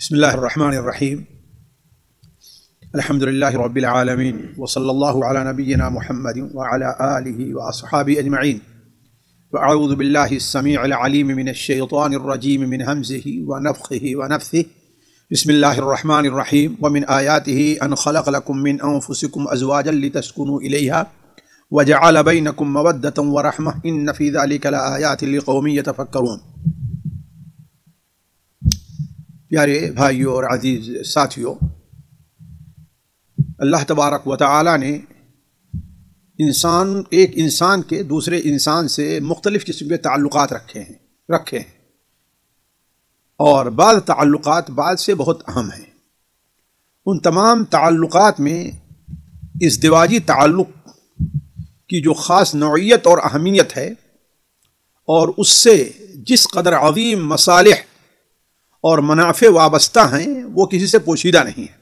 بسم الله الرحمن الرحيم. الحمد لله رب العالمين، وصلى الله على نبينا محمد وعلى آله وأصحابه أجمعين. وأعوذ بالله السميع العليم من الشيطان الرجيم من همزه ونفخه ونفثه. بسم الله الرحمن الرحيم. ومن آياته أن خلق لكم من أنفسكم أزواجا لتسكنوا إليها وجعل بينكم مودة ورحمة إن في ذلك لآيات لقوم يتفكرون. پیارے بھائیوں اور عزیز ساتھیوں، اللہ تبارک و تعالی نے ایک انسان کے دوسرے انسان سے مختلف قسم کے تعلقات رکھے ہیں اور بعض تعلقات بعض سے بہت اہم ہیں۔ ان تمام تعلقات میں ازدواجی تعلق کی جو خاص نوعیت اور اہمیت ہے اور اس سے جس قدر عظیم مصالح اور منافع وابستہ ہیں وہ کسی سے پوشیدہ نہیں ہے۔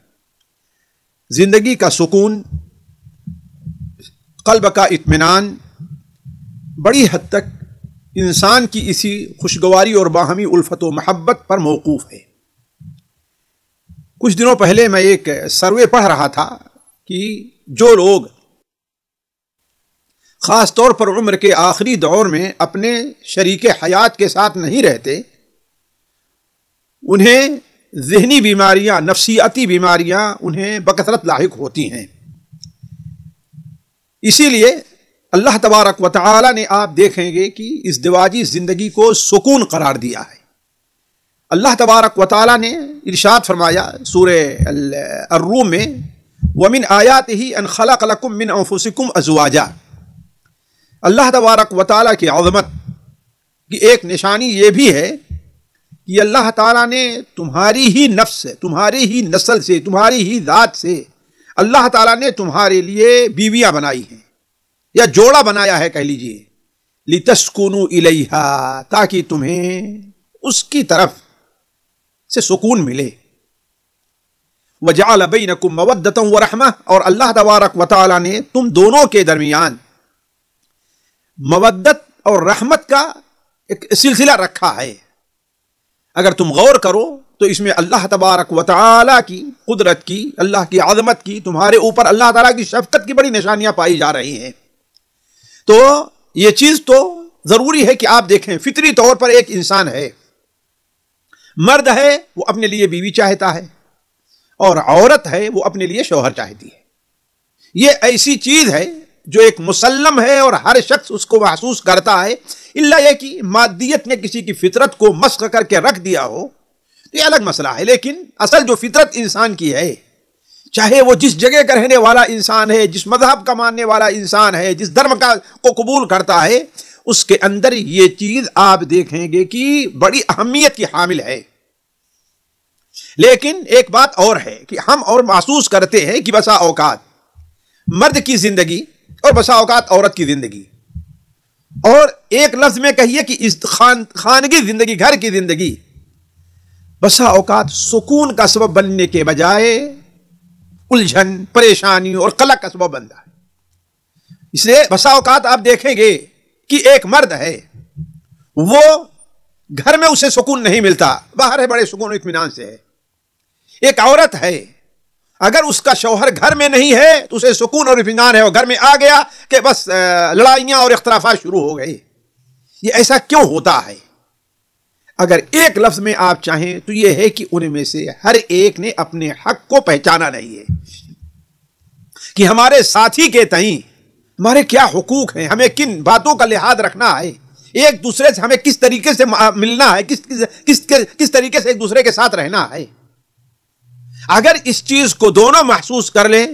زندگی کا سکون، قلب کا اطمینان بڑی حد تک انسان کی اسی خوشگواری اور باہمی الفت و محبت پر موقوف ہے۔ کچھ دنوں پہلے میں ایک سروے پڑھ رہا تھا کہ جو لوگ خاص طور پر عمر کے آخری دور میں اپنے شریک حیات کے ساتھ نہیں رہتے، انہیں ذہنی بیماریاں، نفسیاتی بیماریاں انہیں بکثرت لاحق ہوتی ہیں۔ اسی لیے اللہ تبارک و تعالی نے آپ دیکھیں گے کہ ازدواجی زندگی کو سکون قرار دیا ہے۔ اللہ تبارک و تعالی نے ارشاد فرمایا سورہ الروم میں، وَمِنْ آيَاتِهِ أَنْ خَلَقَ لَكُم مِّنْ أَنفُسِكُمْ أَزْوَاجًا۔ اللہ تبارک و تعالی کی عظمت کی ایک نشانی یہ بھی ہے کہ اللہ تعالیٰ نے تمہاری ہی نفس سے، تمہاری ہی نسل سے، تمہاری ہی ذات سے اللہ تعالیٰ نے تمہارے لیے بیویاں بنائی ہیں یا جوڑا بنایا ہے کہہ لیجئے، لِتَسْكُنُوا إِلَيْهَا، تاکہ تمہیں اس کی طرف سے سکون ملے۔ وَجَعَلَ بَيْنَكُمْ مَوَدَّةً وَرَحْمَةً، اور اللہ تبارک و تعالیٰ نے تم دونوں کے درمیان مودت اور رحمت کا ایک سلسلہ رکھا ہے۔ اگر تم غور کرو تو اس میں اللہ تبارک و تعالیٰ کی قدرت کی، اللہ کی عظمت کی، تمہارے اوپر اللہ تعالیٰ کی شفقت کی بڑی نشانیاں پائی جا رہی ہیں۔ تو یہ چیز تو ضروری ہے کہ آپ دیکھیں، فطری طور پر ایک انسان ہے، مرد ہے وہ اپنے لیے بیوی چاہتا ہے اور عورت ہے وہ اپنے لیے شوہر چاہتی ہے۔ یہ ایسی چیز ہے جو ایک مسلم ہے اور ہر شخص اس کو محسوس کرتا ہے، الا یہ کہ مادیت نے کسی کی فطرت کو مسخ کر کے رکھ دیا ہو تو یہ الگ مسئلہ ہے، لیکن اصل جو فطرت انسان کی ہے، چاہے وہ جس جگہ کا رہنے والا انسان ہے، جس مذہب کا ماننے والا انسان ہے، جس دھرم کو قبول کرتا ہے، اس کے اندر یہ چیز آپ دیکھیں گے کہ بڑی اہمیت کی حامل ہے۔ لیکن ایک بات اور ہے کہ ہم اور محسوس کرتے ہیں کہ بسا اوقات مرد کی زندگی اور بسا اوقات عورت کی زندگی، اور ایک لفظ میں کہیے کہ خانگی زندگی، گھر کی زندگی بسا اوقات سکون کا سبب بننے کے بجائے الجھن، پریشانی اور قلق کا سبب بنتا ہے۔ اس لیے بسا اوقات آپ دیکھیں گے کہ ایک مرد ہے، وہ گھر میں اسے سکون نہیں ملتا، باہر ہے بڑے سکون و اطمینان سے ہے۔ ایک عورت ہے، اگر اس کا شوہر گھر میں نہیں ہے تو اسے سکون اور اطمینان ہے، اور گھر میں آ گیا کہ بس لڑائیاں اور اختلافات شروع ہو گئے۔ یہ ایسا کیوں ہوتا ہے؟ اگر ایک لفظ میں آپ چاہیں تو یہ ہے کہ ان میں سے ہر ایک نے اپنے حق کو پہچانا نہیں ہے کہ ہمارے ساتھی کے تئیں ہمارے کیا حقوق ہیں، ہمیں کن باتوں کا لحاظ رکھنا ہے، ایک دوسرے سے ہمیں کس طریقے سے ملنا ہے، کس طریقے سے ایک دوسرے کے ساتھ رہنا ہے۔ اگر اس چیز کو دونوں محسوس کر لیں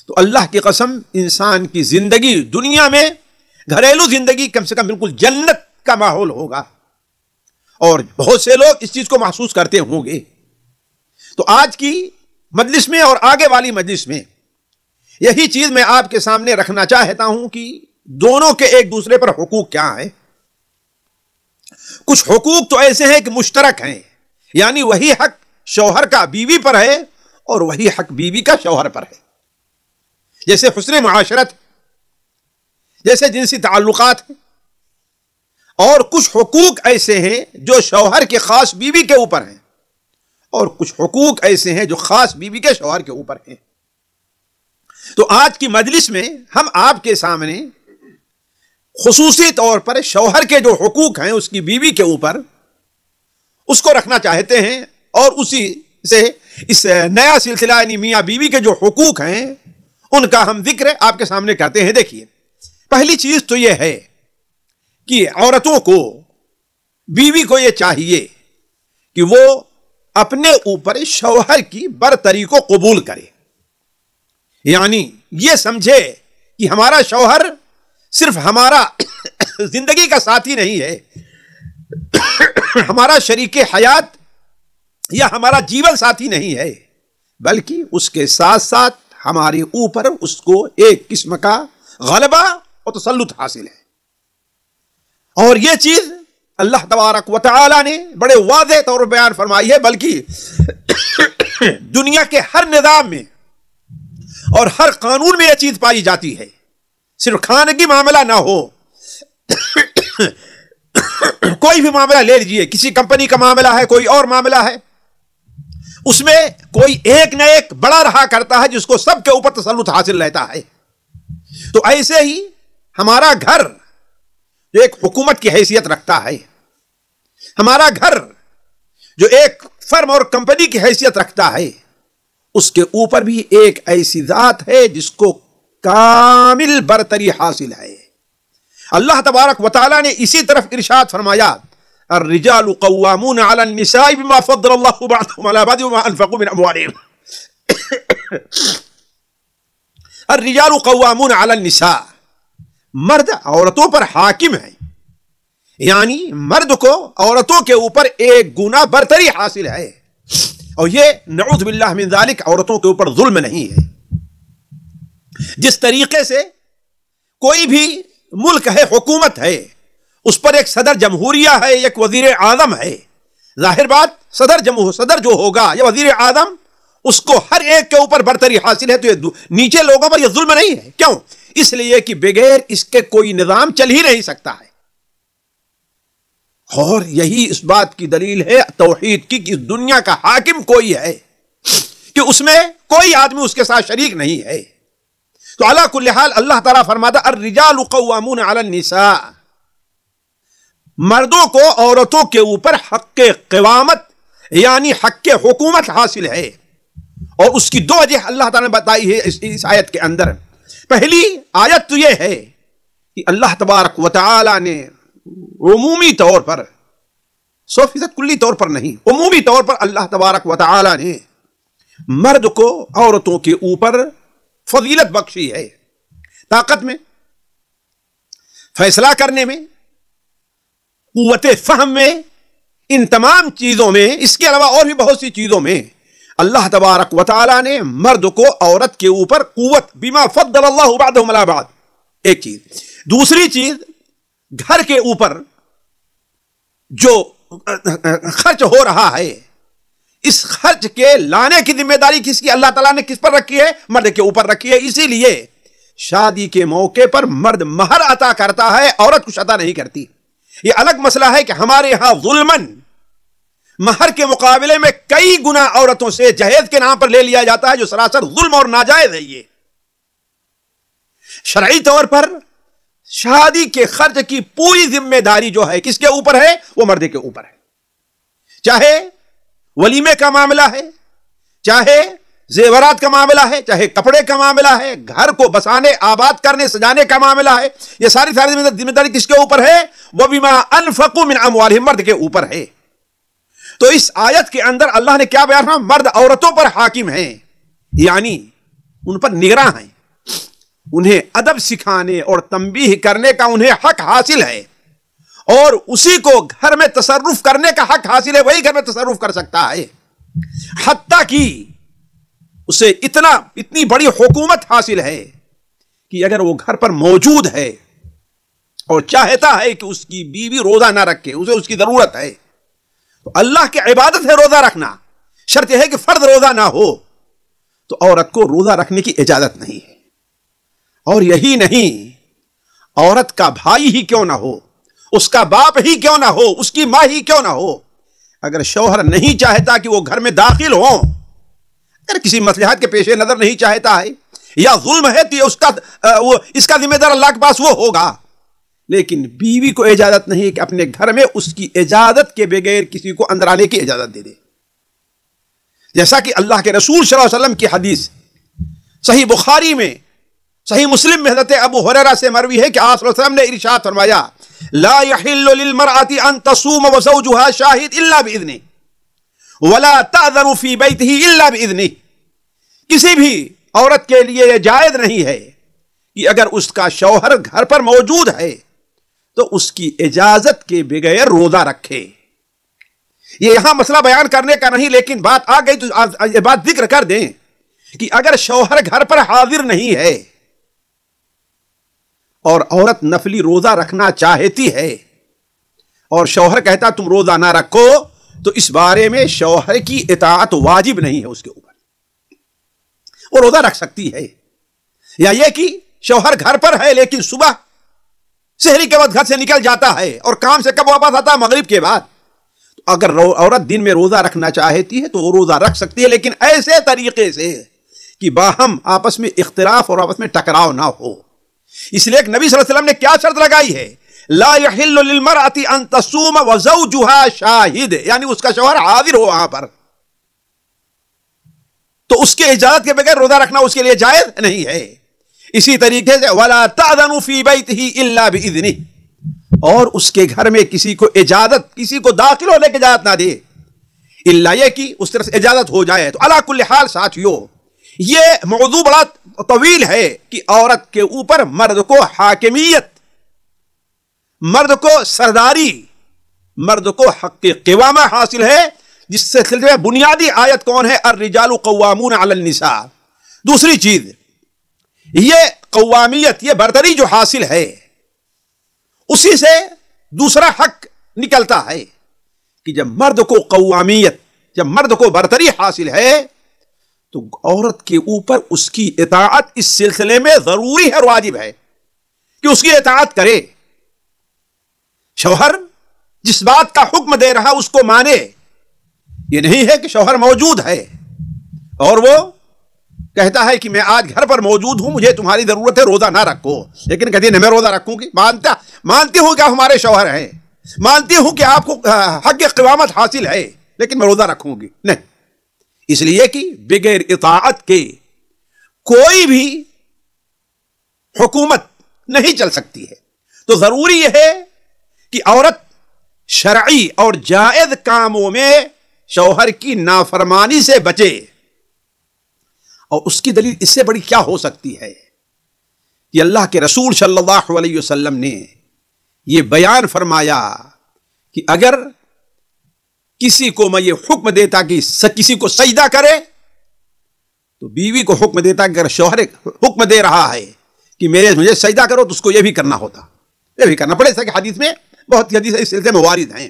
تو اللہ کی قسم انسان کی زندگی دنیا میں، گھریلو زندگی کم سے کم بالکل جنت کا ماحول ہوگا، اور بہت سے لوگ اس چیز کو محسوس کرتے ہوں گے۔ تو آج کی مجلس میں اور آگے والی مجلس میں یہی چیز میں آپ کے سامنے رکھنا چاہتا ہوں کہ دونوں کے ایک دوسرے پر حقوق کیا ہیں۔ کچھ حقوق تو ایسے ہیں کہ مشترک ہیں، یعنی وہی حق شوہر کا بیوی پر ہے اور وہی حق بیوی کا شوہر پر ہے، جیسے حسن معاشرت، جیسے جنسی تعلقات ہیں، اور کچھ حقوق ایسے ہیں جو شوہر کے خاص بیوی کے اوپر ہیں اور کچھ حقوق ایسے ہیں جو خاص بیوی کے شوہر کے اوپر ہیں۔ تو آج کی مجلس میں ہم آپ کے سامنے خصوصی طور پر شوہر کے جو حقوق ہیں اس کی بیوی کے اوپر، اس کو رکھنا چاہتے ہیں، اور اسی سے اس نیا سلسلہ یعنی میاں بیوی کے جو حقوق ہیں ان کا ہم ذکر آپ کے سامنے کرتے ہیں۔ دیکھیے، پہلی چیز تو یہ ہے کہ عورتوں کو، بیوی کو یہ چاہیے کہ وہ اپنے اوپر شوہر کی برتری کو قبول کرے، یعنی یہ سمجھے کہ ہمارا شوہر صرف ہمارا زندگی کا ساتھی نہیں ہے، ہمارا شریک حیات یا ہمارا جیون ساتھی نہیں ہے، بلکہ اس کے ساتھ ساتھ ہمارے اوپر اس کو ایک قسم کا غلبہ اور تسلط حاصل ہے۔ اور یہ چیز اللہ تبارک و تعالی نے بڑے واضح طور پر بیان فرمائی ہے، بلکہ دنیا کے ہر نظام میں اور ہر قانون میں یہ چیز پائی جاتی ہے۔ صرف خانگی معاملہ نہ ہو، کوئی بھی معاملہ لے لیجیے، کسی کمپنی کا معاملہ ہے، کوئی اور معاملہ ہے، اس میں کوئی ایک نہ ایک بڑا رہا کرتا ہے جس کو سب کے اوپر تسلط حاصل رہتا ہے۔ تو ایسے ہی ہمارا گھر جو ایک حکومت کی حیثیت رکھتا ہے، ہمارا گھر جو ایک فرم اور کمپنی کی حیثیت رکھتا ہے، اس کے اوپر بھی ایک ایسی ذات ہے جس کو کامل برتری حاصل ہے۔ اللہ تبارک و تعالی نے اسی طرف ارشاد فرمایا، الرجال قوامون علی النساء بما فضل اللہ بعضهم علی بعض وما انفقوا من اموالهم۔ الرجال قوامون علی النساء، مرد عورتوں پر حاکم ہیں، یعنی مرد کو عورتوں کے اوپر ایک گنا برتری حاصل ہے، اور یہ نعوذ باللہ من ذالک عورتوں کے اوپر ظلم نہیں ہے۔ جس طریقے سے کوئی بھی ملک ہے، حکومت ہے، اس پر ایک صدر جمہوریہ ہے، ایک وزیر اعظم ہے، ظاہر بات صدر جو ہوگا یا وزیر اعظم، اس کو ہر ایک کے اوپر برتری حاصل ہے، تو یہ نیچے لوگوں پر یہ ظلم نہیں ہے۔ کیوں؟ اس لیے کہ بغیر اس کے کوئی نظام چل ہی نہیں سکتا ہے۔ اور یہی اس بات کی دلیل ہے توحید کی، کہ اس دنیا کا حاکم کوئی ہے کہ اس میں کوئی آدمی اس کے ساتھ شریک نہیں ہے۔ تو علی کل حال اللہ تعالیٰ فرماتا الرجال قوامون علی النساء، مردوں کو عورتوں کے اوپر حق قوامت یعنی حق حکومت حاصل ہے، اور اس کی دو وجہ اللہ تعالیٰ نے بتائی ہے اس آیت کے اندر۔ پہلی آیت تو یہ ہے کہ اللہ تبارک و تعالی نے عمومی طور پر، 100% کلی طور پر نہیں، عمومی طور پر اللہ تبارک و تعالی نے مرد کو عورتوں کے اوپر فضیلت بخشی ہے، طاقت میں، فیصلہ کرنے میں، قوت فہم میں، ان تمام چیزوں میں، اس کے علاوہ اور بھی بہت سی چیزوں میں اللہ تبارک و تعالی نے مرد کو عورت کے اوپر قوت، بما فضل اللہ بعضهم علی بعض، ایک چیز۔ دوسری چیز، گھر کے اوپر جو خرچ ہو رہا ہے، اس خرچ کے لانے کی ذمہ داری کس کی اللہ تعالیٰ نے کس پر رکھی ہے؟ مرد کے اوپر رکھی ہے۔ اسی لیے شادی کے موقع پر مرد مہر عطا کرتا ہے، عورت کچھ عطا نہیں کرتی۔ یہ الگ مسئلہ ہے کہ ہمارے ہاں ظلمن مہر کے مقابلے میں کئی گنا عورتوں سے جہیز کے نام پر لے لیا جاتا ہے، جو سراسر ظلم اور ناجائز ہے۔ یہ شرعی طور پر شادی کے خرچ کی پوری ذمہ داری جو ہے کس کے اوپر ہے؟ وہ مرد کے اوپر ہے، چاہے ولیمے کا معاملہ ہے، چاہے زیورات کا معاملہ ہے، چاہے کپڑے کا معاملہ ہے، گھر کو بسانے، آباد کرنے، سجانے کا معاملہ ہے، یہ ساری ذمہ داری کس کے اوپر ہے؟ وَبِمَا أَنفَقُوا مِنْ أَمْوَالِهِمْ، مرد کے اوپر ہے۔ تو اس آیت کے اندر اللہ نے کیا بیان کیا؟ مرد عورتوں پر حاکم ہیں، یعنی ان پر نگراں ہیں، انہیں ادب سکھانے اور تنبیہ کرنے کا انہیں حق حاصل ہے، اور اسی کو گھر میں تصرف کرنے کا حق حاصل ہے، وہی گھر میں تصرف کر سکتا ہے۔ حتیٰ کہ اسے اتنی بڑی حکومت حاصل ہے کہ اگر وہ گھر پر موجود ہے اور چاہتا ہے کہ اس کی بیوی روزہ نہ رکھے، اسے اس کی ضرورت ہے، تو اللہ کی عبادت ہے روزہ رکھنا، شرط یہ ہے کہ فرض روزہ نہ ہو، تو عورت کو روزہ رکھنے کی اجازت نہیں ہے۔ اور یہی نہیں، عورت کا بھائی ہی کیوں نہ ہو، اس کا باپ ہی کیوں نہ ہو، اس کی ماں ہی کیوں نہ ہو، اگر شوہر نہیں چاہتا کہ وہ گھر میں داخل ہوں، اگر کسی مصلحت کے پیش نظر نہیں چاہتا ہے یا ظلم ہے تو اس کا ذمہ دار اللہ کے پاس وہ ہوگا، لیکن بیوی کو اجازت نہیں کہ اپنے گھر میں اس کی اجازت کے بغیر کسی کو اندر آنے کی اجازت دے دے. جیسا کہ اللہ کے رسول صلی اللہ علیہ وسلم کی حدیث صحیح بخاری میں، صحیح مسلم میں حضرت ابو ہریرہ سے مروی ہے کہ آپ صلی اللہ علیہ وسلم نے ارشاد فرمایا لا يحل للمرأة ان تصوم وزوجها شاهد الا باذنه ولا تأذن في بيته الا باذنه. کسی بھی عورت کے لیے یہ جائز نہیں ہے کہ اگر اس کا شوہر گھر پر موجود ہے تو اس کی اجازت کے بغیر روزہ رکھے. یہ یہاں مسئلہ بیان کرنے کا نہیں، لیکن بات آ گئی تو یہ بات ذکر کر دیں کہ اگر شوہر گھر پر حاضر نہیں ہے اور عورت نفلی روزہ رکھنا چاہتی ہے اور شوہر کہتا تم روزہ نہ رکھو، تو اس بارے میں شوہر کی اطاعت واجب نہیں ہے اس کے اوپر. وہ روزہ رکھ سکتی ہے. یا یہ کہ شوہر گھر پر ہے لیکن صبح سحری کے وقت گھر سے نکل جاتا ہے اور کام سے کب واپس آتا ہے؟ مغرب کے بعد. تو اگر عورت دن میں روزہ رکھنا چاہتی ہے تو وہ روزہ رکھ سکتی ہے، لیکن ایسے طریقے سے کہ باہم آپس میں اختلاف اور آپس میں ٹکراؤ نہ ہو. اس لیے نبی صلی اللہ علیہ وسلم نے کیا شرط لگائی ہے؟ لا يحل للمرأة ان تصوم وزوجها شاہد، یعنی اس کا شوہر حاضر ہو وہاں پر، تو اس کے اجازت کے بغیر روزہ رکھنا اس کے لیے جائز نہیں ہے. اسی طریقے سے ولا تأذن في بيته الا باذنه، اور اس کے گھر میں کسی کو اجازت، کسی کو داخل ہونے کی اجازت نہ دے الا یہ کہ اس طرح سے اجازت ہو جائے. تو علی کل حال ساتھیو، یہ موضوع بڑا طویل ہے کہ عورت کے اوپر مرد کو حاکمیت، مرد کو سرداری، مرد کو حق قوامہ حاصل ہے، جس سے سلسلے میں بنیادی آیت کون ہے؟ الرجال قوامون علی النساء. دوسری چیز یہ قوامیت، یہ برتری جو حاصل ہے، اسی سے دوسرا حق نکلتا ہے کہ جب مرد کو قوامیت، جب مرد کو برتری حاصل ہے تو عورت کے اوپر اس کی اطاعت اس سلسلے میں ضروری ہے اور واجب ہے کہ اس کی اطاعت کرے. شوہر جس بات کا حکم دے رہا اس کو مانے. یہ نہیں ہے کہ شوہر موجود ہے اور وہ کہتا ہے کہ میں آج گھر پر موجود ہوں، مجھے تمہاری ضرورت ہے، روزہ نہ رکھو، لیکن کہتی ہے میں روزہ رکھوں گی. مانتی ہوں کہ آپ ہمارے شوہر ہیں، مانتی ہوں کہ آپ کو حق قوامت حاصل ہے، لیکن میں روزہ رکھوں گی نہیں. اس لیے کہ بغیر اطاعت کے کوئی بھی حکومت نہیں چل سکتی ہے. تو ضروری یہ ہے کہ عورت شرعی اور جائز کاموں میں شوہر کی نافرمانی سے بچے. اور اس کی دلیل اس سے بڑی کیا ہو سکتی ہے کہ اللہ کے رسول صلی اللہ علیہ وسلم نے یہ بیان فرمایا کہ اگر کسی کو میں یہ حکم دیتا کہ کسی کو سجدہ کرے تو بیوی کو حکم دیتا کہ اگر شوہر حکم دے رہا ہے کہ مجھے سجدہ کرو تو اس کو یہ بھی کرنا ہوتا، یہ بھی کرنا پڑے. ایسا کہ حدیث میں بہت سی حدیث اس سلسلے میں وارد ہیں.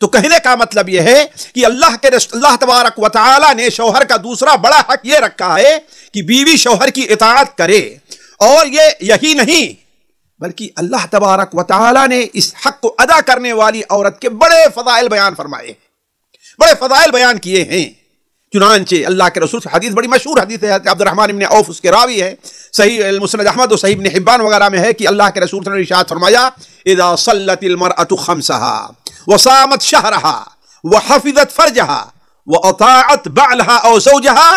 تو کہنے کا مطلب یہ ہے کہ اللہ تبارک و تعالی نے شوہر کا دوسرا بڑا حق یہ رکھا ہے کہ بیوی شوہر کی اطاعت کرے. اور یہی نہیں بلکہ اللہ تبارک و تعالی نے اس حق کو ادا کرنے والی عورت کے بڑے فضائل بیان فرمائے، بڑے فضائل بیان کیے ہیں. چنانچہ اللہ کے رسول سے حدیث بڑی مشہور حدیث ہے، عبد الرحمن بن عوف اس کے راوی ہے، صحیح المسند احمد و صحیح ابن حبان وغیرہ میں ہے کہ اللہ کے رسول نے ارشاد فرمایا اذا صلت المرأة خمسها وصامت شهرها وحفظت فرجها واطاعت بعلها او زوجها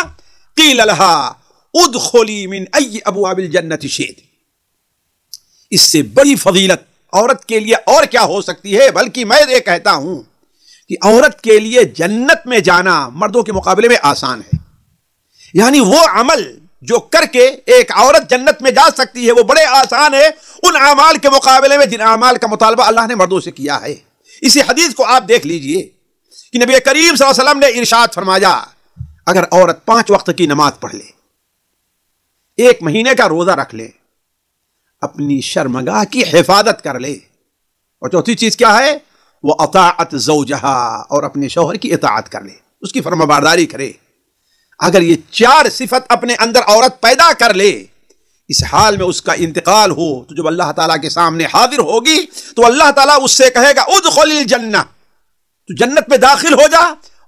قيل لها ادخلي من اي ابواب الجنة شئت. اس سے بڑی فضیلت عورت کے لیے اور کیا ہو سکتی ہے؟ بلکہ میں یہ کہتا ہوں کہ عورت کے لیے جنت میں جانا مردوں کے مقابلے میں آسان ہے. یعنی وہ عمل جو کر کے ایک عورت جنت میں جا سکتی ہے وہ بڑے آسان ہے ان اعمال کے مقابلے میں جن اعمال کا مطالبہ اللہ نے مردوں سے کیا ہے. اسی حدیث کو آپ دیکھ لیجئے کہ نبی کریم صلی اللہ علیہ وسلم نے ارشاد فرمایا اگر عورت 5 وقت کی نماز پڑھ لے، 1 مہینے کا روزہ رکھ لے، اپنی شرمگاہ کی حفاظت کر لے، اور چوتھی چیز کیا ہے؟ وہ اطاعت زوجہا، اور اپنے شوہر کی اطاعت کر لے، اس کی فرمانبرداری کرے. اگر یہ 4 صفت اپنے اندر عورت پیدا کر لے، اس حال میں اس کا انتقال ہو تو جب اللہ تعالیٰ کے سامنے حاضر ہوگی تو اللہ تعالیٰ اس سے کہے گا ادخل الجنہ، تو جنت میں داخل ہو جا،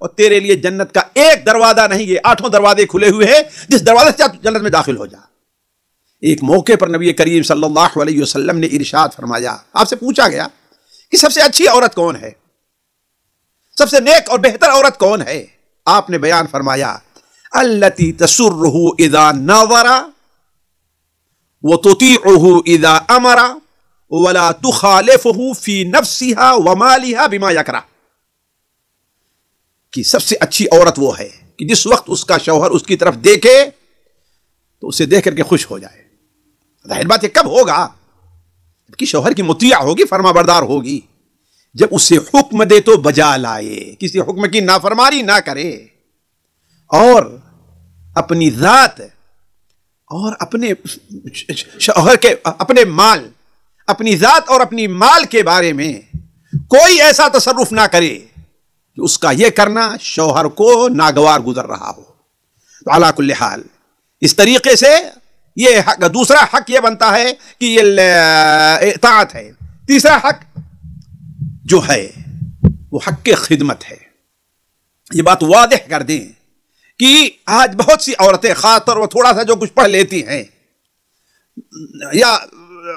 اور تیرے لیے جنت کا ایک دروازہ نہیں، یہ 8 دروازے کھلے ہوئے ہیں، جس دروازے سے جنت میں داخل ہو جا۔ ایک موقع پر نبی کریم صلی اللہ علیہ وسلم نے ارشاد فرمایا، آپ سے پوچھا گیا کہ سب سے اچھی عورت کون ہے، سب سے نیک اور بہتر عورت کون ہے؟ آپ نے بیان فرمایا، التی تسرہ اذا نظر وتطیعہ اذا امر ولا تخالفہ فی نفسها ومالها بما یکرہ، کہ سب سے اچھی عورت وہ ہے کہ جس وقت اس کا شوہر اس کی طرف دیکھے تو اسے دیکھ کر کے خوش ہو جائے۔ ظاہر بات یہ کب ہوگا کہ شوہر کی مطیع ہوگی، فرما بردار ہوگی، جب اسے حکم دے تو بجا لائے، کسی حکم کی نافرمانی نہ کرے، اور اپنی ذات اور اپنے شوہر کے اپنے مال، اپنی ذات اور اپنی مال کے بارے میں کوئی ایسا تصرف نہ کرے کہ اس کا یہ کرنا شوہر کو ناگوار گزر رہا ہو۔ تو علی کل حال اس طریقے سے یہ حق، دوسرا حق یہ بنتا ہے کہ یہ اطاعت ہے۔ تیسرا حق جو ہے وہ حق خدمت ہے۔ یہ بات واضح کر دیں کہ آج بہت سی عورتیں، خاص طور پر تھوڑا سا جو کچھ پڑھ لیتی ہیں، یا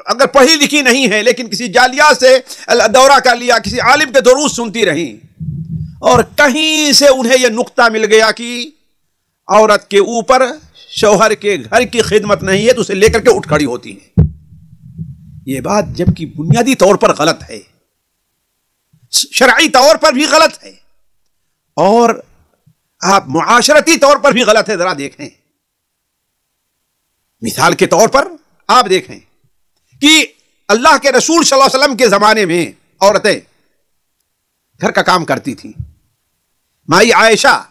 اگر پڑھی لکھی نہیں ہے لیکن کسی جالیات سے دورہ کر لیا، کسی عالم کے دروس سنتی رہیں، اور کہیں سے انہیں یہ نقطہ مل گیا کہ عورت کے اوپر شوہر کے گھر کی خدمت نہیں ہے، تو اسے لے کر کے اٹھ کھڑی ہوتی ہیں۔ یہ بات جبکہ بنیادی طور پر غلط ہے، شرعی طور پر بھی غلط ہے، اور آپ معاشرتی طور پر بھی غلط ہے۔ ذرا دیکھیں، مثال کے طور پر آپ دیکھیں کہ اللہ کے رسول صلی اللہ علیہ وسلم کے زمانے میں عورتیں گھر کا کام کرتی تھیں۔ مائی عائشہ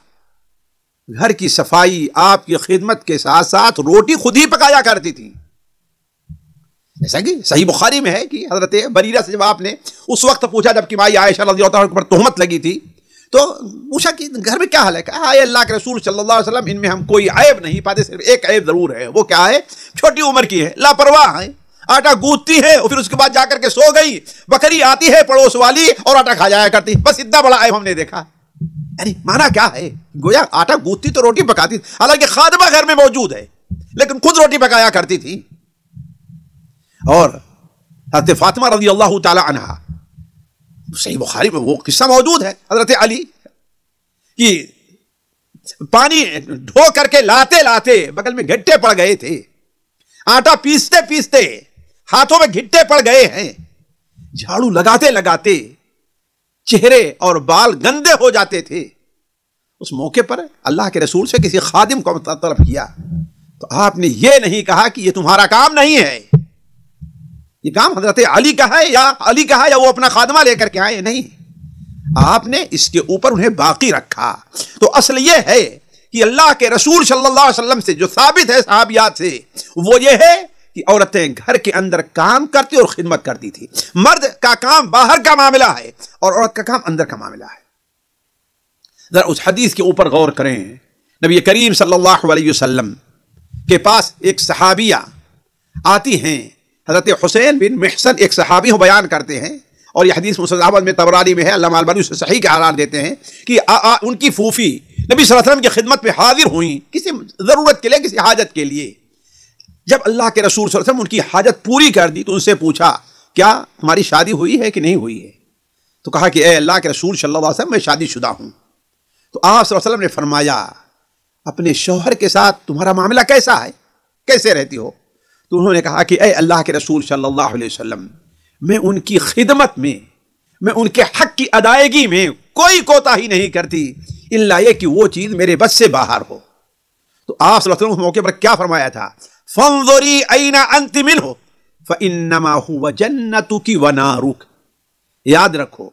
گھر کی صفائی، آپ کی خدمت کے ساتھ ساتھ روٹی خود ہی پکایا کرتی تھی، جیسا کہ صحیح بخاری میں ہے کہ حضرت بریرہ سے جب آپ نے اس وقت پوچھا جب کہ مائی عائشہ رضی اللہ عنہا پر تہمت لگی تھی، تو پوچھا کہ گھر میں کیا حال ہے؟ کہا اے اللہ کے رسول صلی اللہ علیہ وسلم، ان میں ہم کوئی عیب نہیں پاتے، صرف ایک عیب ضرور ہے۔ وہ کیا ہے؟ چھوٹی عمر کی ہے، لاپرواہ ہے، آٹا گوندتی ہے اور پھر اس کے بعد جا کر کے سو گئی، بکری آتی ہے پڑوس والی اور آٹا کھا جایا کرتی، بس اتنا بڑا عیب ہم نے دیکھا۔ یعنی مانا کیا ہے؟ گویا آٹا گوندتی تو روٹی پکاتی، حالانکہ خادمہ گھر میں موجود ہے لیکن خود روٹی پکایا کرتی تھی۔ اور حضرت فاطمہ رضی اللہ تعالی عنہا، صحیح بخاری میں وہ قصہ موجود ہے، حضرت علی کہ پانی ڈھو کر کے لاتے لاتے بغل میں گھٹے پڑ گئے تھے، آٹا پیستے پیستے ہاتھوں میں گھٹے پڑ گئے ہیں، جھاڑو لگاتے لگاتے چہرے اور بال گندے ہو جاتے تھے۔ اس موقع پر اللہ کے رسول سے کسی خادم کو طلب کیا تو آپ نے یہ نہیں کہا کہ یہ تمہارا کام نہیں ہے، یہ کام حضرت علی کا ہے، یا وہ اپنا خادمہ لے کر کے آئے، نہیں، آپ نے اس کے اوپر انہیں باقی رکھا۔ تو اصل یہ ہے کہ اللہ کے رسول صلی اللہ علیہ وسلم سے جو ثابت ہے صحابیات سے، وہ یہ ہے کہ عورتیں گھر کے اندر کام کرتی اور خدمت کرتی تھی۔ مرد کا کام باہر کا معاملہ ہے اور عورت کا کام اندر کا معاملہ ہے۔ ذرا اس حدیث کے اوپر غور کریں۔ نبی کریم صلی اللہ علیہ وسلم کے پاس ایک صحابیہ آتی ہیں، حضرت حسین بن محسن ایک صحابی ہو، بیان کرتے ہیں، اور یہ حدیث مسند احمد میں طبرانی میں ہے، علامہ البانی اسے صحیح کا قرار دیتے ہیں کہ ان کی پھوپھی نبی صلی اللہ علیہ وسلم کی خدمت میں حاضر ہوئیں کسی ضرورت کے لیے، کسی حاجت کے لیے۔ جب اللہ کے رسول صلی اللہ علیہ وسلم ان کی حاجت پوری کر دی تو ان سے پوچھا کیا تمہاری شادی ہوئی ہے کہ نہیں ہوئی ہے؟ تو کہا کہ اے اللہ کے رسول صلی اللہ علیہ وسلم، میں شادی شدہ ہوں۔ تو آپ صلی اللہ علیہ وسلم نے فرمایا اپنے شوہر کے ساتھ تمہارا معاملہ کیسا ہے، کیسے رہتی ہو؟ تو انہوں نے کہا کہ اے اللہ کے رسول صلی اللہ علیہ وسلم، میں ان کی خدمت میں، میں ان کے حق کی ادائیگی میں کوئی کوتاہی نہیں کرتی الا یہ کہ وہ چیز میرے بس سے باہر ہو۔ تو آپ صلی اللہ علیہ وسلم اس موقع پر کیا فرمایا تھا؟ فانظری این انت منہ فانما هو جنتک ونارک، یاد رکھو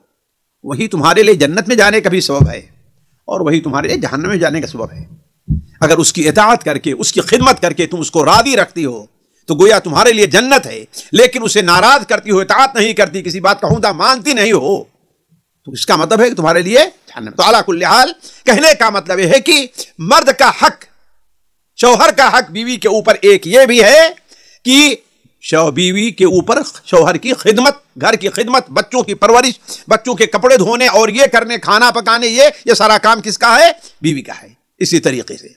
وہی تمہارے لیے جنت میں جانے کا بھی سبب ہے اور وہی تمہارے لیے جہنم میں جانے کا سبب ہے۔ اگر اس کی اطاعت کر کے، اس کی خدمت کر کے تم اس کو راضی رکھتی ہو تو گویا تمہارے لیے جنت ہے، لیکن اسے ناراض کرتی ہو، اطاعت نہیں کرتی، کسی بات کا ہوندا مانتی نہیں ہو، تو اس کا مطلب ہے کہ تمہارے لیے جہنم۔ تو علی کل حال کہنے کا مطلب یہ ہے کہ مرد کا حق، شوہر کا حق بیوی کے اوپر ایک یہ بھی ہے کہ بیوی کے اوپر شوہر کی خدمت، گھر کی خدمت، بچوں کی پرورش، بچوں کے کپڑے دھونے اور یہ کرنے، کھانا پکانے، یہ سارا کام کس کا ہے؟ بیوی کا ہے۔ اسی طریقے سے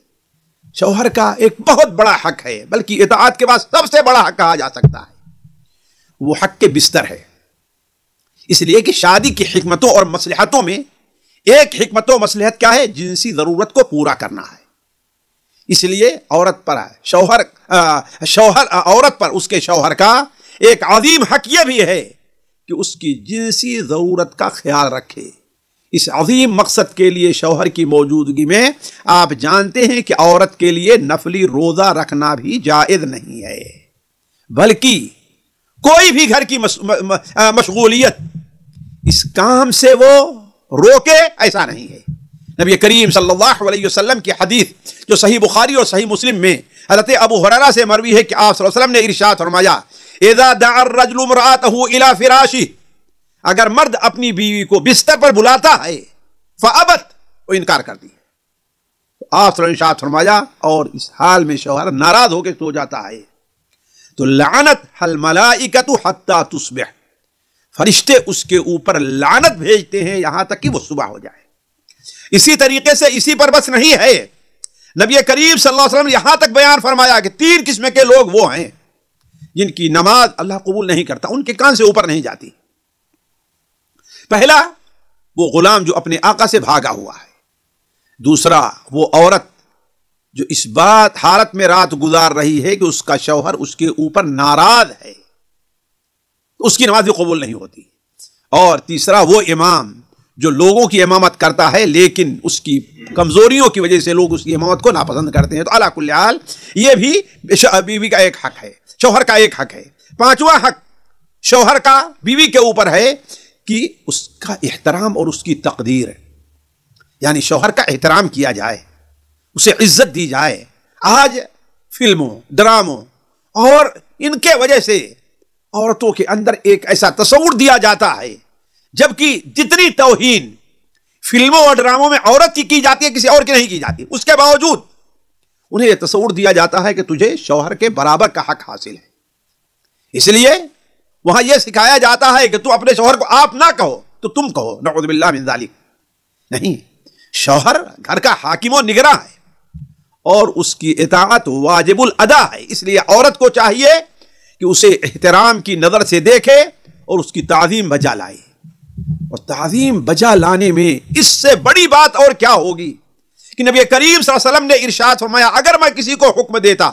شوہر کا ایک بہت بڑا حق ہے، بلکہ اطاعت کے بعد سب سے بڑا حق کہا جا سکتا ہے، وہ حق کے بستر ہے۔ اس لیے کہ شادی کی حکمتوں اور مصلحتوں میں ایک حکمت و مصلحت کیا ہے؟ جنسی ضرورت کو پورا کرنا ہے۔ اس لیے عورت پر عورت پر اس کے شوہر کا ایک عظیم حق یہ بھی ہے کہ اس کی جنسی ضرورت کا خیال رکھے۔ اس عظیم مقصد کے لیے شوہر کی موجودگی میں آپ جانتے ہیں کہ عورت کے لیے نفلی روزہ رکھنا بھی جائز نہیں ہے، بلکہ کوئی بھی گھر کی مشغولیت اس کام سے وہ روکے، ایسا نہیں ہے۔ نبی کریم صلی اللہ علیہ وسلم کی حدیث جو صحیح بخاری اور صحیح مسلم میں حضرت ابو ہریرہ سے مروی ہے کہ آپ صلی اللہ علیہ وسلم نے ارشاد فرمایا، اذا دعا الرجل امرأته الى فراشه، اگر مرد اپنی بیوی کو بستر پر بلاتا ہے، فابت، وہ انکار کرتی ہے، تو آپ صلی اللہ علیہ وسلم نے ارشاد فرمایا اور اس حال میں شوہر ناراض ہو کے سو جاتا ہے تو لعنت الملائکۃ حتی تصبح، فرشتے اس کے اوپر لعنت بھیجتے ہیں یہاں تک کہ وہ صبح ہو جائے۔ اسی طریقے سے اسی پر بس نہیں ہے، نبی کریم صلی اللہ علیہ وسلم یہاں تک بیان فرمایا کہ 3 قسم کے لوگ وہ ہیں جن کی نماز اللہ قبول نہیں کرتا، ان کے کان سے اوپر نہیں جاتی۔ پہلا، وہ غلام جو اپنے آقا سے بھاگا ہوا ہے۔ دوسرا، وہ عورت جو اس حالت میں رات گزار رہی ہے کہ اس کا شوہر اس کے اوپر ناراض ہے، اس کی نماز بھی قبول نہیں ہوتی۔ اور تیسرا، وہ امام جو لوگوں کی امامت کرتا ہے لیکن اس کی کمزوریوں کی وجہ سے لوگ اس کی امامت کو ناپسند کرتے ہیں۔ تو علی کل حال یہ بھی بیوی کا ایک حق ہے، شوہر کا ایک حق ہے۔ 5واں حق شوہر کا بیوی کے اوپر ہے کہ اس کا احترام اور اس کی تقدیر، یعنی شوہر کا احترام کیا جائے، اسے عزت دی جائے۔ آج فلموں، ڈراموں اور ان کے وجہ سے عورتوں کے اندر ایک ایسا تصور دیا جاتا ہے، جبکہ جتنی توہین فلموں اور ڈراموں میں عورت کی جاتی ہے کسی اور کی نہیں کی جاتی، اس کے باوجود انہیں یہ تصور دیا جاتا ہے کہ تجھے شوہر کے برابر کا حق حاصل ہے۔ اس لیے وہاں یہ سکھایا جاتا ہے کہ تو اپنے شوہر کو آپ نہ کہو تو تم کہو، نعوذ باللہ من ذالک۔ نہیں، شوہر گھر کا حاکم و نگراں ہے اور اس کی اطاعت واجب الادا ہے۔ اس لیے عورت کو چاہیے کہ اسے احترام کی نظر سے دیکھے اور اس کی تعظیم بجا لائے۔ اور تعظیم بجا لانے میں اس سے بڑی بات اور کیا ہوگی کہ نبی کریم صلی اللہ علیہ وسلم نے ارشاد فرمایا، اگر میں کسی کو حکم دیتا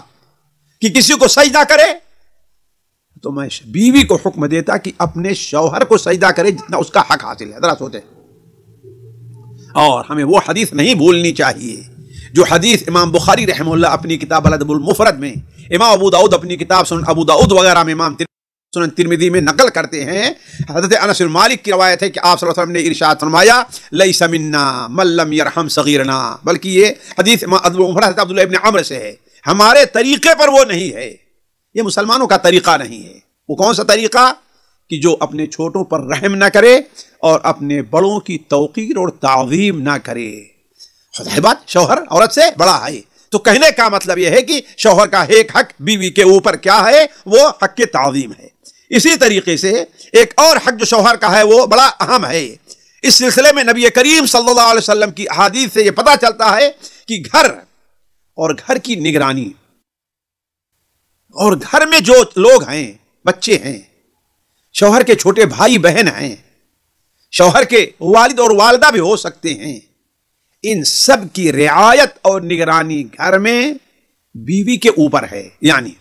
کہ کسی کو سجدہ کرے تو میں بیوی کو حکم دیتا کہ اپنے شوہر کو سجدہ کرے جتنا اس کا حق حاصل ہے۔ ذرا سوچیں، اور ہمیں وہ حدیث نہیں بھولنی چاہیے جو حدیث امام بخاری رحمہ اللہ اپنی کتاب الادب المفرد میں، امام ابو داؤد اپنی کتاب سنن ابو داؤد وغیرہ میں، امام سنن ترمذی میں نقل کرتے ہیں۔ حضرت انس بن مالک کی روایت ہے کہ آپ صلی اللہ علیہ وسلم نے ارشاد فرمایا، لیس منا من لم یرحم صغیرنا، بلکہ یہ حدیث حضرت عبداللہ ابن عمرو سے ہے، ہمارے طریقے پر وہ نہیں ہے، یہ مسلمانوں کا طریقہ نہیں ہے۔ وہ کون سا طریقہ؟ کہ جو اپنے چھوٹوں پر رحم نہ کرے اور اپنے بڑوں کی توقیر اور تعظیم نہ کرے۔ خدا بات، شوہر عورت سے بڑا ہے، تو کہنے کا مطلب یہ ہے کہ شوہر کا ایک حق بیوی کے اوپر کیا ہے؟ وہ حق کی تعظیم ہے۔ اسی طریقے سے ایک اور حق جو شوہر کا ہے وہ بڑا اہم ہے۔ اس سلسلے میں نبی کریم صلی اللہ علیہ وسلم کی احادیث سے یہ پتہ چلتا ہے کہ گھر اور گھر کی نگرانی اور گھر میں جو لوگ ہیں، بچے ہیں، شوہر کے چھوٹے بھائی بہن ہیں، شوہر کے والد اور والدہ بھی ہو سکتے ہیں، ان سب کی رعایت اور نگرانی گھر میں بیوی کے اوپر ہے۔ یعنی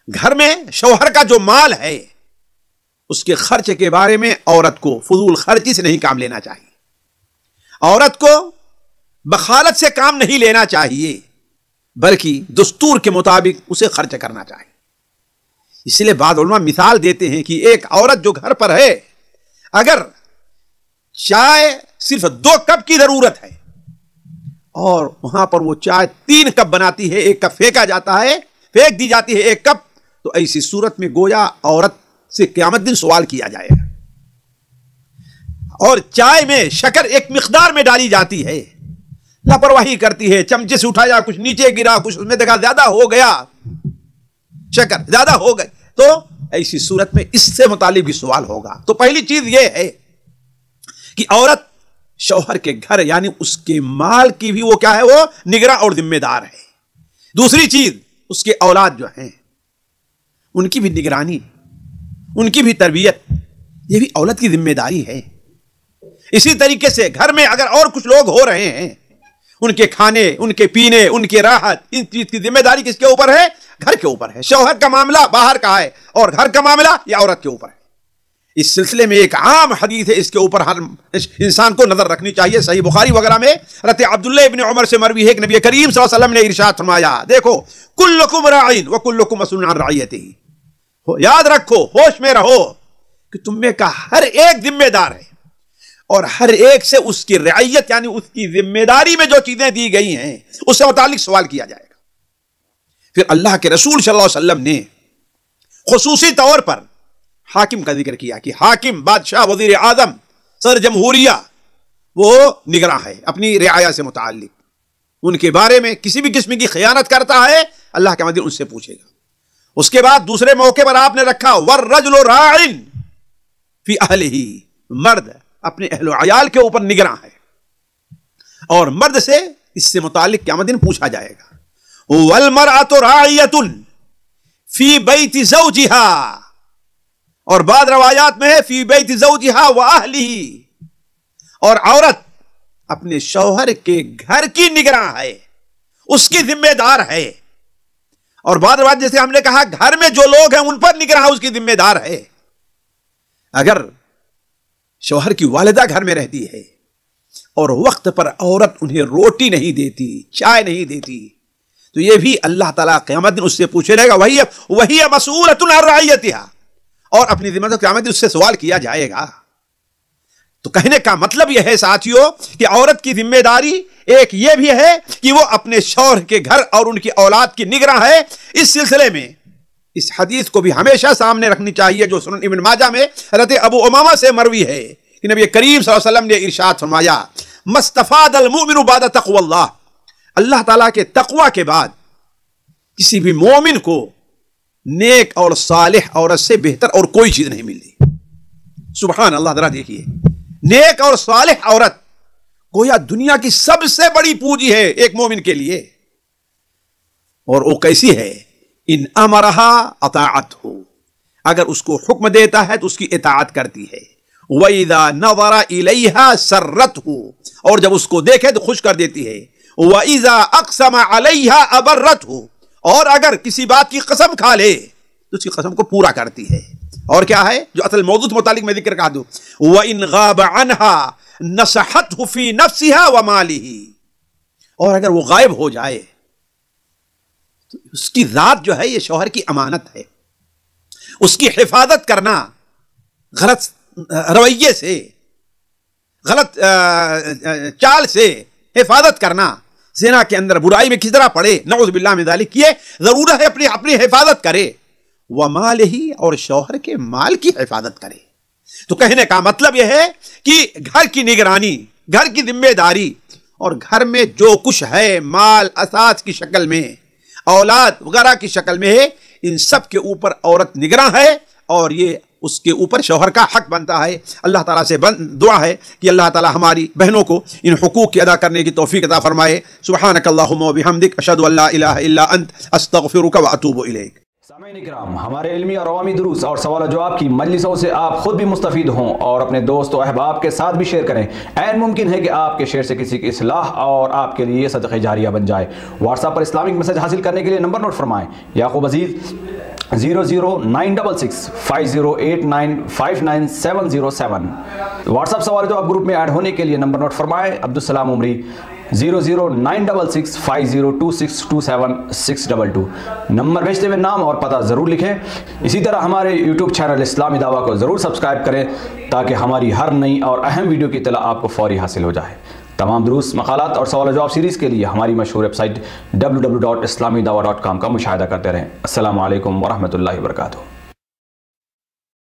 گھر میں شوہر کا جو مال ہے اس کے خرچ کے بارے میں عورت کو فضول خرچی سے نہیں کام لینا چاہیے، عورت کو بخالت سے کام نہیں لینا چاہیے، بلکہ دستور کے مطابق اسے خرچ کرنا چاہیے۔ اس لیے بعض علماء مثال دیتے ہیں کہ ایک عورت جو گھر پر ہے، اگر چائے صرف 2 کپ کی ضرورت ہے اور وہاں پر وہ چائے 3 کپ بناتی ہے، 1 کپ پھینکا جاتا ہے، پھینک دی جاتی ہے 1 کپ، تو ایسی صورت میں گویا عورت سے قیامت دن سوال کیا جائے گا۔ اور چائے میں شکر ایک مقدار میں ڈالی جاتی ہے، لاپرواہی کرتی ہے، چمچے سے اٹھایا، کچھ نیچے گرا، کچھ اس میں دیکھا زیادہ ہو گیا، شکر زیادہ ہو گئی، تو ایسی صورت میں اس سے متعلق بھی سوال ہوگا. تو پہلی چیز یہ ہے کہ عورت شوہر کے گھر یعنی اس کے مال کی بھی وہ کیا ہے, وہ نگراں اور ذمہ دار ہے. دوسری چیز اس کے اولاد جو ہیں ان کی بھی نگرانی, ان کی بھی تربیت, یہ بھی عورت کی ذمہ داری ہے. اسی طریقے سے گھر میں اگر اور کچھ لوگ ہو رہے ہیں, ان کے کھانے, ان کے پینے, ان کے راحت, ان چیز کی ذمہ داری کس کے اوپر ہے؟ گھر کے اوپر ہے. شوہر کا معاملہ باہر کا ہے اور گھر کا معاملہ یہ عورت کے اوپر ہے. اس سلسلے میں ایک عام حدیث ہے, اس کے اوپر ہر انسان کو نظر رکھنی چاہیے. صحیح بخاری وغیرہ میں حضرت عبداللہ ابن عمر سے مروی ہے کہ نبی کریم صلی اللہ علیہ وسلم نے ارشاد فرمایا, دیکھو کلکم راعین وکلکم مسئول عن رعیتہ, یاد رکھو, ہوش میں رہو کہ تم میں کا ہر ایک ذمہ دار ہے اور ہر ایک سے اس کی رعیت یعنی اس کی ذمہ داری میں جو چیزیں دی گئی ہیں اس سے متعلق سوال کیا جائے گا. پھر اللہ کے رسول صلی اللہ علیہ وسلم نے خصوصی طور پر حاکم کا ذکر کیا کہ حاکم, بادشاہ, وزیر اعظم, صدر جمہوریہ, وہ نگراں ہے اپنی رعایا سے متعلق. ان کے بارے میں کسی بھی قسم کی خیانت کرتا ہے اللہ کے مدین ان سے پوچھے گا. اس کے بعد دوسرے موقع پر آپ نے رکھا والرجل راعٍ فی اہلہ, مرد اپنے اہل و عیال کے اوپر نگراں ہے اور مرد سے اس سے متعلق قیامت دن پوچھا جائے گا. والمرأة راعیۃ فی بیت زوجہا, اور بعض روایات میں ہے فی بیت زوجہا واہلہ, اور عورت اپنے شوہر کے گھر کی نگراں ہے, اس کی ذمہ دار ہے. اور بعض روایات جیسے ہم نے کہا گھر میں جو لوگ ہیں ان پر نگراں اس کی ذمہ دار ہے. اگر شوہر کی والدہ گھر میں رہتی ہے اور وقت پر عورت انہیں روٹی نہیں دیتی, چائے نہیں دیتی, تو یہ بھی اللہ تعالیٰ قیامت دن اس سے پوچھے رہے گا, وہی مسئولۃ عن رعیتہا, اور اپنی ذمہ داری قیامت دن اس سے سوال کیا جائے گا. تو کہنے کا مطلب یہ ہے ساتھیوں کہ عورت کی ذمہ داری ایک یہ بھی ہے کہ وہ اپنے شوہر کے گھر اور ان کی اولاد کی نگراں ہے. اس سلسلے میں اس حدیث کو بھی ہمیشہ سامنے رکھنی چاہیے جو سنن ابن ماجہ میں حضرت ابو امامہ سے مروی ہے کہ نبی کریم صلی اللہ علیہ وسلم نے ارشاد فرمایا, مستفاد المؤمن بعد تقوی اللہ, اللہ تعالیٰ کے تقوی کے بعد کسی بھی مومن کو نیک اور صالح عورت سے بہتر اور کوئی چیز نہیں ملتی. سبحان اللہ, ذرا دیکھیے, نیک اور صالح عورت گویا دنیا کی سب سے بڑی پونجی ہے ایک مومن کے لیے. اور وہ کیسی ہے؟ ان امرہا اطاعتہ, اگر اس کو حکم دیتا ہے تو اس کی اطاعت کرتی ہے. وَإِذَا نَظَرَ إِلَيْهَا سَرَّتْهُ, اور جب اس کو دیکھے تو خوش کر دیتی ہے. وَإِذَا أَقْسَمَ عَلَيْهَا أَبَرَّتْهُ, اور اگر کسی بات کی قسم کھا لے تو اس کی قسم کو پورا کرتی ہے. اور کیا ہے جو اصل موضوع کے متعلق میں ذکر کر دوں, وَإِنْ غَابَ عَنْهَا نَصَحَتْهُ فِي نَفْسِهَا وَمَالِهِ, اور اگر وہ غائب ہو جائے تو اس کی ذات جو ہے یہ شوہر کی امانت ہے, اس کی حفاظت کرنا غلط رویے سے, غلط چال سے حفاظت کرنا, زنا کے اندر برائی میں کس طرح پڑے, نعوذ باللہ من ذالک, یہ ضرورت ہے اپنی حفاظت کرے. ومالہ, اور شوہر کے مال کی حفاظت کرے. تو کہنے کا مطلب یہ ہے کہ گھر کی نگرانی, گھر کی ذمہ داری اور گھر میں جو کچھ ہے مال اثاث کی شکل میں, اولاد وغیرہ کی شکل میں ہے, ان سب کے اوپر عورت نگراں ہے اور یہ اس کے اوپر شوہر کا حق بنتا ہے. اللہ تعالیٰ سے دعا ہے کہ اللہ تعالیٰ ہماری بہنوں کو ان حقوق کی ادا کرنے کی توفیق عطا فرمائے. سبحانک اللہم و بحمدک, اشہد ان لا الہ الا انت, استغفرک و اتوب الیک. سامعین اکرام, ہمارے علمی اور عوامی دروس اور سوال و جواب کی مجلسوں سے آپ خود بھی مستفید ہوں اور اپنے دوست و احباب کے ساتھ بھی شیئر کریں. عین ممکن ہے کہ آپ کے شیئر سے کسی کی اصلاح اور آپ کے لیے صدقہ جاریہ بن جائے. واٹس ایپ پر اسلامک میسج حاصل کرنے کے لیے نمبر نوٹ فرمائیں, یعقوب عزیز 00966 5089 59707. واٹس ایپ سوال جواب گروپ میں ایڈ ہونے کے لیے نمبر نوٹ فرمائیں, عبدالسلام عمری 00966 502627 622. نمبر بھیجتے ہوئے نام اور پتہ ضرور لکھیں. اسی طرح ہمارے یوٹیوب چینل اسلامی دعویٰ کو ضرور سبسکرائب کریں تاکہ ہماری ہر نئی اور اہم ویڈیو کی اطلاع آپ کو فوری حاصل ہو جائے. تمام دروس, مقالات اور سوال و جواب سیریز کے لیے ہماری مشہور ویب سائٹ www.islamidawah.com کا مشاہدہ کرتے رہیں. السلام علیکم ورحمۃ اللہ وبرکاتہ.